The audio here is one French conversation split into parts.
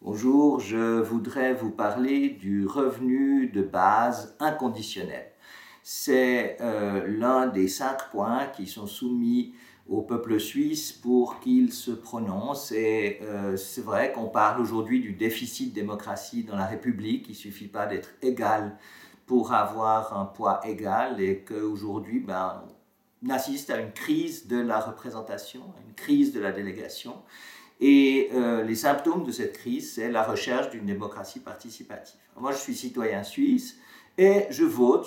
Bonjour, je voudrais vous parler du revenu de base inconditionnel. C'est l'un des 5 points qui sont soumis au peuple suisse pour qu'il se prononce. Et c'est vrai qu'on parle aujourd'hui du déficit de démocratie dans la République. Il ne suffit pas d'être égal pour avoir un poids égal et qu'aujourd'hui, on assiste à une crise de la représentation, à une crise de la délégation. Et les symptômes de cette crise, c'est la recherche d'une démocratie participative. Moi, je suis citoyen suisse et je vote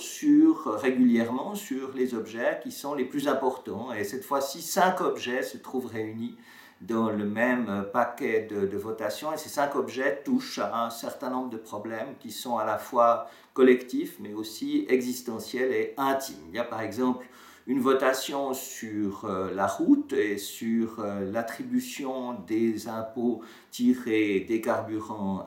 régulièrement sur les objets qui sont les plus importants. Et cette fois-ci, 5 objets se trouvent réunis dans le même paquet de votation. Et ces 5 objets touchent à un certain nombre de problèmes qui sont à la fois collectifs, mais aussi existentiels et intimes. Il y a par exemple une votation sur la route et sur l'attribution des impôts tirés des carburants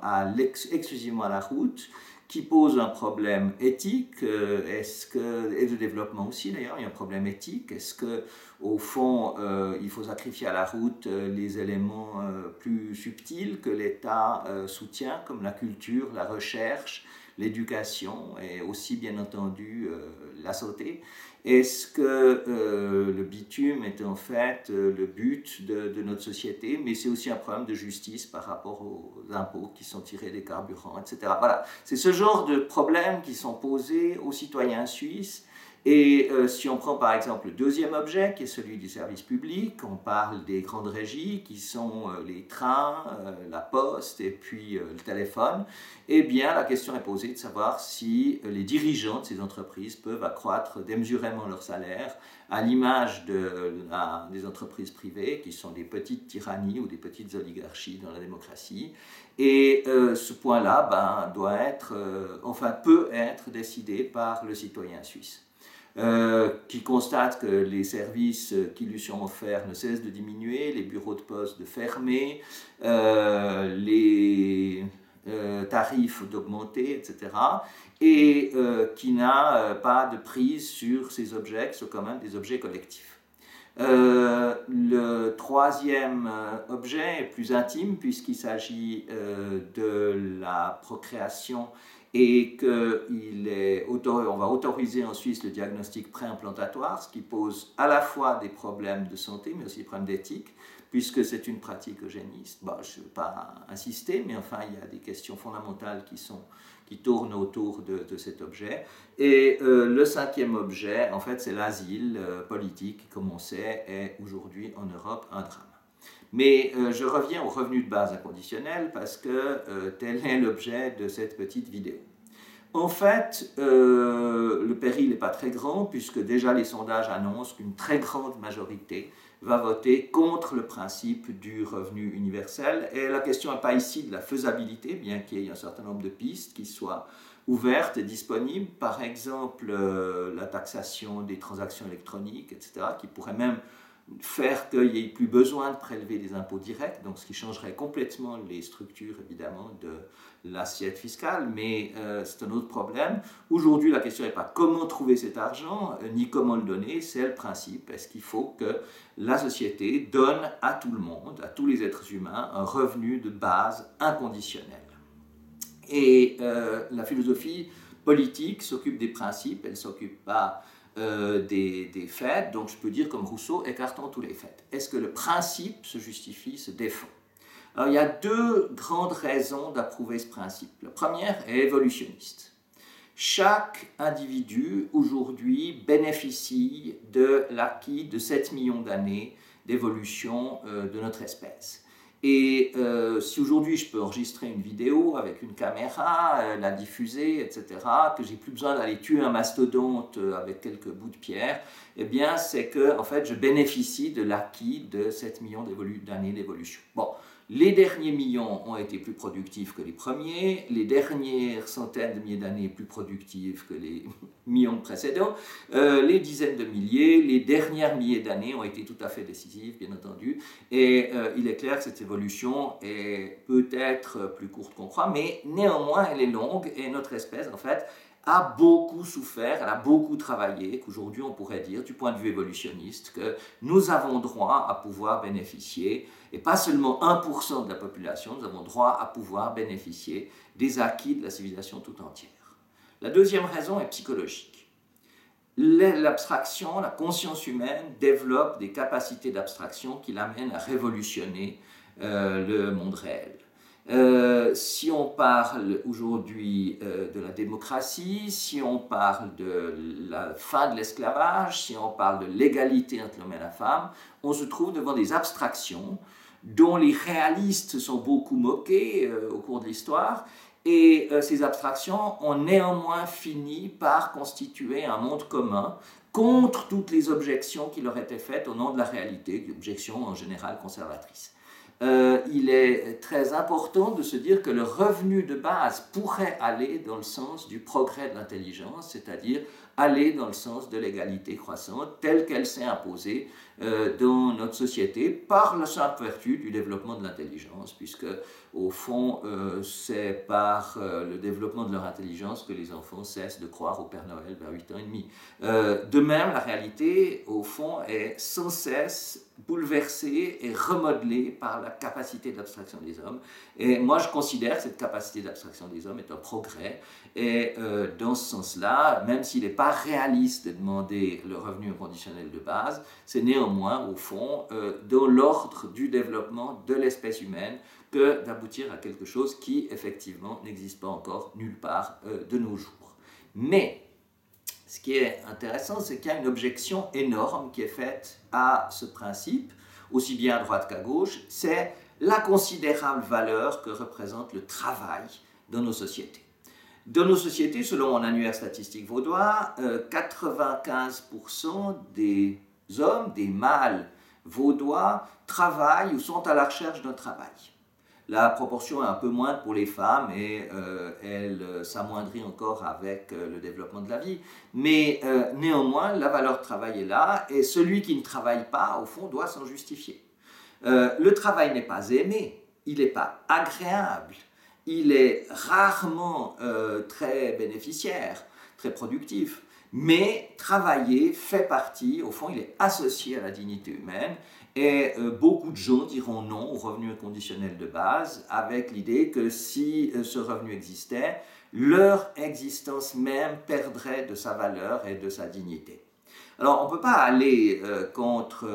exclusivement à la route, qui pose un problème éthique, et de développement aussi d'ailleurs, il y a un problème éthique. Est-ce qu'au fond, il faut sacrifier à la route les éléments plus subtils que l'État soutient, comme la culture, la recherche, l'éducation et aussi bien entendu la santé? Est-ce que le bitume est en fait le but de notre société, mais c'est aussi un problème de justice par rapport aux impôts qui sont tirés des carburants, etc. Voilà, c'est ce genre de problèmes qui sont posés aux citoyens suisses. Et si on prend par exemple le deuxième objet, qui est celui du service public, on parle des grandes régies qui sont les trains, la poste et puis le téléphone, eh bien la question est posée de savoir si les dirigeants de ces entreprises peuvent accroître démesurément leur salaire, à l'image des entreprises privées qui sont des petites tyrannies ou des petites oligarchies dans la démocratie. Et ce point-là peut être décidé par le citoyen suisse. Qui constate que les services qui lui sont offerts ne cessent de diminuer, les bureaux de poste de fermer, les tarifs d'augmenter, etc. Et qui n'a pas de prise sur ces objets qui sont quand même des objets collectifs. Le troisième objet est plus intime puisqu'il s'agit de la procréation et qu'on va autoriser en Suisse le diagnostic préimplantatoire, ce qui pose à la fois des problèmes de santé, mais aussi des problèmes d'éthique, puisque c'est une pratique eugéniste. Bon, je ne veux pas insister, mais enfin, il y a des questions fondamentales qui tournent autour de cet objet. Et le cinquième objet, en fait, c'est l'asile politique, qui, comme on sait, est aujourd'hui en Europe un drame. Mais je reviens au revenu de base inconditionnel parce que tel est l'objet de cette petite vidéo. En fait, le péril n'est pas très grand puisque déjà les sondages annoncent qu'une très grande majorité va voter contre le principe du revenu universel. Et la question n'est pas ici de la faisabilité, bien qu'il y ait un certain nombre de pistes qui soient ouvertes et disponibles. Par exemple, la taxation des transactions électroniques, etc., qui pourrait même faire qu'il n'y ait plus besoin de prélever des impôts directs, donc ce qui changerait complètement les structures, évidemment, de l'assiette fiscale, mais c'est un autre problème. Aujourd'hui, la question n'est pas comment trouver cet argent, ni comment le donner, c'est le principe. Est-ce qu'il faut que la société donne à tout le monde, à tous les êtres humains, un revenu de base inconditionnel? Et la philosophie politique s'occupe des principes, elle ne s'occupe pas des faits, donc je peux dire comme Rousseau, écartons tous les faits. Est-ce que le principe se justifie, se défend? Alors il y a 2 grandes raisons d'approuver ce principe. La première est évolutionniste. Chaque individu aujourd'hui bénéficie de l'acquis de 7 millions d'années d'évolution de notre espèce. Et si aujourd'hui je peux enregistrer une vidéo avec une caméra, la diffuser, etc., que j'ai plus besoin d'aller tuer un mastodonte avec quelques bouts de pierre, eh bien c'est que en fait, je bénéficie de l'acquis de 7 millions d'années d'évolution. Bon, les derniers millions ont été plus productifs que les premiers, les dernières centaines de milliers d'années plus productives que les millions précédents, les dizaines de milliers, les dernières milliers d'années ont été tout à fait décisives, bien entendu, et il est clair que cette évolution est peut-être plus courte qu'on croit, mais néanmoins elle est longue, et notre espèce, en fait, a beaucoup souffert, elle a beaucoup travaillé, qu'aujourd'hui on pourrait dire, du point de vue évolutionniste, que nous avons droit à pouvoir bénéficier, et pas seulement 1% de la population, nous avons droit à pouvoir bénéficier des acquis de la civilisation tout entière. La deuxième raison est psychologique. L'abstraction, la conscience humaine développe des capacités d'abstraction qui l'amènent à révolutionner le monde réel. Si on parle aujourd'hui de la démocratie, si on parle de la fin de l'esclavage, si on parle de l'égalité entre l'homme et la femme, on se trouve devant des abstractions dont les réalistes se sont beaucoup moqués au cours de l'histoire, et ces abstractions ont néanmoins fini par constituer un monde commun contre toutes les objections qui leur étaient faites au nom de la réalité, objections en général conservatrices. Il est très important de se dire que le revenu de base pourrait aller dans le sens du progrès de l'intelligence, c'est-à-dire aller dans le sens de l'égalité croissante telle qu'elle s'est imposée dans notre société par la simple vertu du développement de l'intelligence, puisque au fond c'est par le développement de leur intelligence que les enfants cessent de croire au Père Noël vers 8 ans et demi. De même, la réalité au fond est sans cesse bouleversée et remodelée par la capacité d'abstraction des hommes. Et moi, je considère que cette capacité d'abstraction des hommes est un progrès. Et dans ce sens-là, même s'il n'est pas réaliste de demander le revenu inconditionnel de base, c'est néanmoins, au fond, dans l'ordre du développement de l'espèce humaine que d'aboutir à quelque chose qui, effectivement, n'existe pas encore nulle part de nos jours. Mais ce qui est intéressant, c'est qu'il y a une objection énorme qui est faite à ce principe, aussi bien à droite qu'à gauche, c'est la considérable valeur que représente le travail dans nos sociétés. Dans nos sociétés, selon un annuaire statistique vaudois, 95% des hommes, des mâles vaudois, travaillent ou sont à la recherche d'un travail. La proportion est un peu moindre pour les femmes et elle s'amoindrit encore avec le développement de la vie. Mais néanmoins, la valeur de travail est là et celui qui ne travaille pas, au fond, doit s'en justifier. Le travail n'est pas aimé, il n'est pas agréable, il est rarement très bénéficiaire, très productif. Mais travailler fait partie, au fond, il est associé à la dignité humaine. Et beaucoup de gens diront non au revenu inconditionnel de base avec l'idée que si ce revenu existait, leur existence même perdrait de sa valeur et de sa dignité. Alors, on ne peut pas aller contre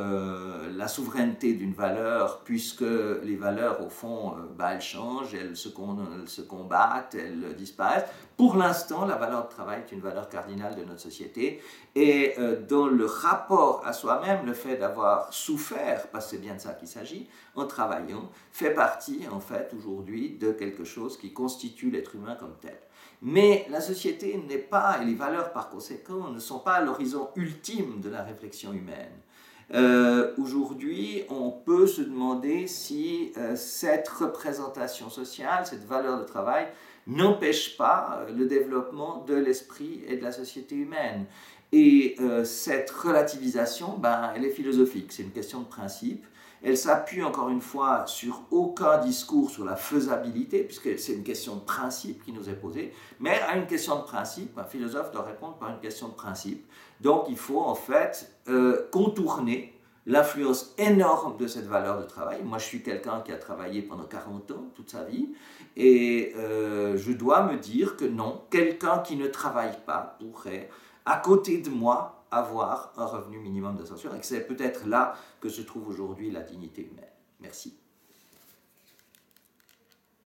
la souveraineté d'une valeur, puisque les valeurs, au fond, elles changent, elles se combattent, elles disparaissent. Pour l'instant, la valeur de travail est une valeur cardinale de notre société. Et dans le rapport à soi-même, le fait d'avoir souffert, parce que c'est bien de ça qu'il s'agit, en travaillant, fait partie, en fait, aujourd'hui, de quelque chose qui constitue l'être humain comme tel. Mais la société n'est pas, et les valeurs par conséquent, ne sont pas l'horizon ultime de la réflexion humaine. Aujourd'hui, on peut se demander si cette représentation sociale, cette valeur de travail, n'empêche pas le développement de l'esprit et de la société humaine. Et cette relativisation, elle est philosophique, c'est une question de principe. Elle s'appuie encore une fois sur aucun discours sur la faisabilité, puisque c'est une question de principe qui nous est posée, mais à une question de principe, un philosophe doit répondre par une question de principe. Donc il faut en fait contourner l'influence énorme de cette valeur de travail. Moi, je suis quelqu'un qui a travaillé pendant 40 ans, toute sa vie, et je dois me dire que non, quelqu'un qui ne travaille pas pourrait, à côté de moi, avoir un revenu minimum d'ascension, et que c'est peut-être là que se trouve aujourd'hui la dignité humaine. Merci.